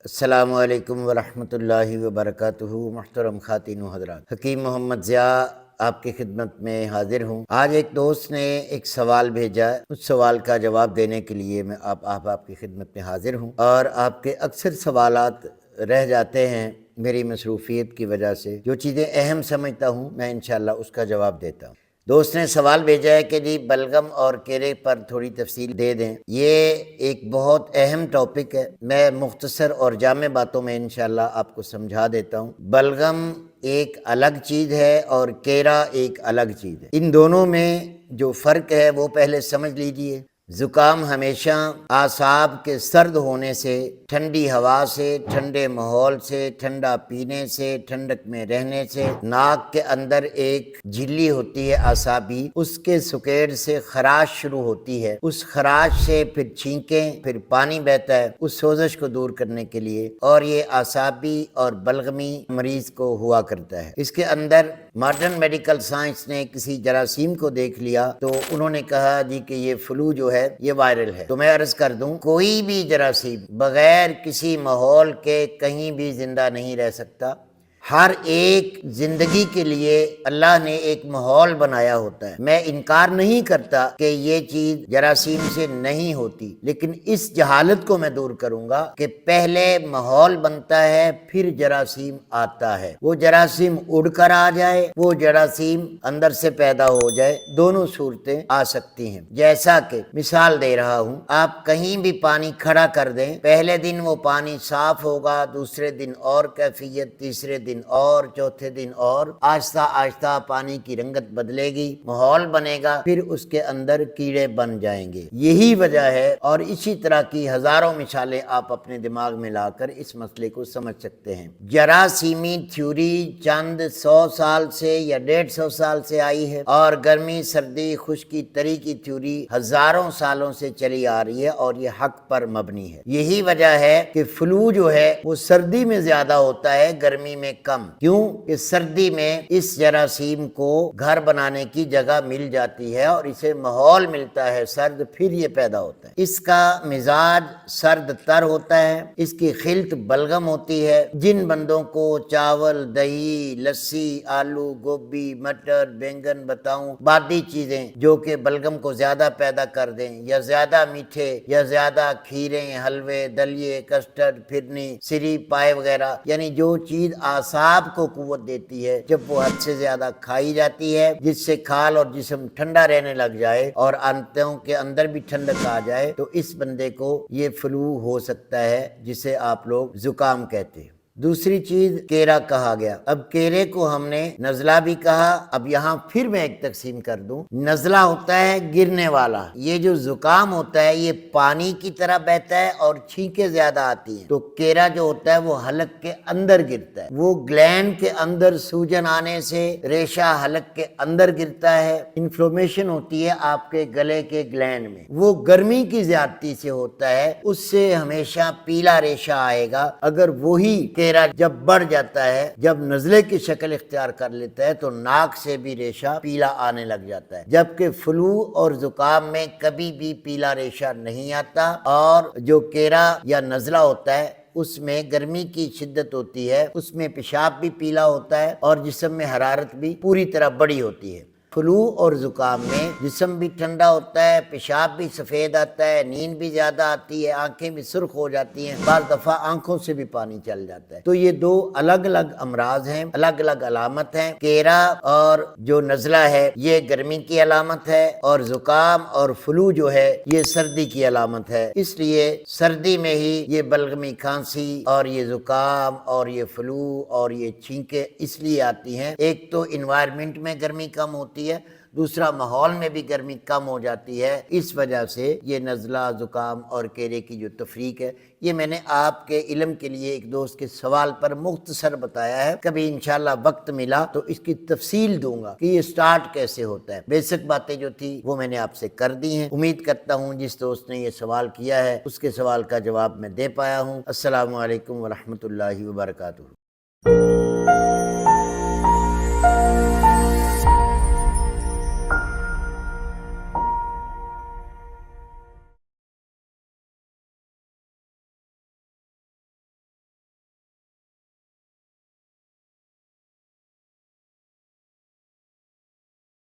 السلام علیکم ورحمۃ اللہ وبرکاتہ۔ محترم خواتین و حضرات، حکیم محمد ضیاء آپ کی خدمت میں حاضر ہوں۔ آج ایک دوست نے ایک سوال بھیجا، اس سوال کا جواب دینے کے لیے میں آپ کی خدمت میں حاضر ہوں، اور آپ کے اکثر سوالات رہ جاتے ہیں میری مصروفیت کی وجہ سے۔ جو چیزیں اہم سمجھتا ہوں میں انشاءاللہ اس کا جواب دیتا ہوں۔ دوست نے سوال بھیجا ہے کہ جی بلغم اور کیرے پر تھوڑی تفصیل دے دیں۔ یہ ایک بہت اہم ٹاپک ہے، میں مختصر اور جامع باتوں میں انشاءاللہ آپ کو سمجھا دیتا ہوں۔ بلغم ایک الگ چیز ہے اور کیرا ایک الگ چیز ہے۔ ان دونوں میں جو فرق ہے وہ پہلے سمجھ لیجئے۔ زکام ہمیشہ اعصاب کے سرد ہونے سے، ٹھنڈی ہوا سے، ٹھنڈے ماحول سے، ٹھنڈا پینے سے، ٹھنڈک میں رہنے سے، ناک کے اندر ایک جھلی ہوتی ہے اعصابی، اس کے سکیڑ سے خراش شروع ہوتی ہے، اس خراش سے پھر چھینکیں، پھر پانی بہتا ہے اس سوزش کو دور کرنے کے لیے، اور یہ اعصابی اور بلغمی مریض کو ہوا کرتا ہے۔ اس کے اندر ماڈرن میڈیکل سائنس نے کسی جراثیم کو دیکھ لیا تو انہوں نے کہا جی کہ یہ فلو جو ہے یہ وائرل ہے۔ تو میں عرض کر دوں، کوئی بھی جراثیم بغیر کسی ماحول کے کہیں بھی زندہ نہیں رہ سکتا۔ ہر ایک زندگی کے لیے اللہ نے ایک ماحول بنایا ہوتا ہے۔ میں انکار نہیں کرتا کہ یہ چیز جراثیم سے نہیں ہوتی، لیکن اس جہالت کو میں دور کروں گا کہ پہلے ماحول بنتا ہے پھر جراثیم آتا ہے۔ وہ جراثیم اڑ کر آ جائے، وہ جراثیم اندر سے پیدا ہو جائے، دونوں صورتیں آ سکتی ہیں۔ جیسا کہ مثال دے رہا ہوں، آپ کہیں بھی پانی کھڑا کر دیں، پہلے دن وہ پانی صاف ہوگا، دوسرے دن اور کیفیت، تیسرے دن اور، چوتھے دن اور، آہستہ آہستہ پانی کی رنگت بدلے گی، ماحول بنے گا، پھر اس کے اندر کیڑے بن جائیں گے۔ یہی وجہ ہے، اور اسی طرح کی ہزاروں مثالیں آپ اپنے دماغ میں لا کر اس مسئلے کو سمجھ سکتے ہیں۔ جراثیمی تھیوری چند 100 سال سے یا 150 سال سے آئی ہے، اور گرمی، سردی، خشکی، تری کی تھیوری ہزاروں سالوں سے چلی آ رہی ہے، اور یہ حق پر مبنی ہے۔ یہی وجہ ہے کہ فلو جو ہے وہ سردی میں زیادہ ہوتا ہے، گرمی میں کم۔ کیوں کہ سردی میں اس جراثیم کو گھر بنانے کی جگہ مل جاتی ہے اور اسے ماحول ملتا ہے سرد، پھر یہ پیدا ہوتا ہے۔ اس کا مزاج سرد تر ہوتا ہے، اس کی خلط بلغم ہوتی ہے۔ جن بندوں کو چاول، دہی، لسی، آلو، گوبھی، مٹر، بینگن، بتاؤں، بادی چیزیں جو کہ بلغم کو زیادہ پیدا کر دیں، یا زیادہ میٹھے، یا زیادہ کھیرے، حلوے، دلیے، کسٹرڈ، پھرنی، سری، پائے وغیرہ، یعنی جو چیز اعصاب کو قوت دیتی ہے، جب وہ حد سے زیادہ کھائی جاتی ہے، جس سے کھال اور جسم ٹھنڈا رہنے لگ جائے اور آنتوں کے اندر بھی ٹھنڈک آ جائے، تو اس بندے کو یہ فلو ہو سکتا ہے، جسے آپ لوگ زکام کہتے ہیں۔ دوسری چیز کیرا کہا گیا۔ اب کیرے کو ہم نے نزلہ بھی کہا۔ اب یہاں پھر میں ایک تقسیم کر دوں، نزلہ ہوتا ہے گرنے والا، یہ جو زکام ہوتا ہے یہ پانی کی طرح بہتا ہے اور چھینکیں زیادہ آتی ہیں۔ تو کیرا جو ہوتا ہے وہ حلق کے اندر گرتا ہے، وہ گلینڈ کے اندر سوجن آنے سے ریشہ حلق کے اندر گرتا ہے، انفلومیشن ہوتی ہے آپ کے گلے کے گلینڈ میں، وہ گرمی کی زیادتی سے ہوتا ہے، اس سے ہمیشہ پیلا ریشہ آئے گا۔ اگر وہی کیرا جب بڑھ جاتا ہے، جب نزلے کی شکل اختیار کر لیتا ہے، تو ناک سے بھی ریشہ پیلا آنے لگ جاتا ہے، جبکہ فلو اور زکام میں کبھی بھی پیلا ریشہ نہیں آتا۔ اور جو کیرا یا نزلہ ہوتا ہے اس میں گرمی کی شدت ہوتی ہے، اس میں پیشاب بھی پیلا ہوتا ہے اور جسم میں حرارت بھی پوری طرح بڑی ہوتی ہے۔ فلو اور زکام میں جسم بھی ٹھنڈا ہوتا ہے، پیشاب بھی سفید آتا ہے، نیند بھی زیادہ آتی ہے، آنکھیں بھی سرخ ہو جاتی ہیں، بعض دفعہ آنکھوں سے بھی پانی چل جاتا ہے۔ تو یہ دو الگ الگ امراض ہیں، الگ الگ علامت ہیں۔ کیرا اور جو نزلہ ہے یہ گرمی کی علامت ہے، اور زکام اور فلو جو ہے یہ سردی کی علامت ہے۔ اس لیے سردی میں ہی یہ بلغمی کھانسی اور یہ زکام اور یہ فلو اور یہ چھینکیں اس لیے آتی ہیں، ایک تو انوائرمنٹ میں گرمی کم ہوتی ہے، دوسرا ماحول میں بھی گرمی کم ہو جاتی ہے، اس وجہ سے یہ نزلہ، زکام اور کیرے کی جو تفریق ہے یہ میں نے آپ کے علم کے لیے ایک دوست کے سوال پر مختصر بتایا ہے۔ کبھی انشاءاللہ وقت ملا تو اس کی تفصیل دوں گا کہ یہ سٹارٹ کیسے ہوتا ہے۔ بیسک باتیں جو تھی وہ میں نے آپ سے کر دی ہیں۔ امید کرتا ہوں جس دوست نے یہ سوال کیا ہے اس کے سوال کا جواب میں دے پایا ہوں۔ السلام علیکم ورحمۃ اللہ وبرکاتہ۔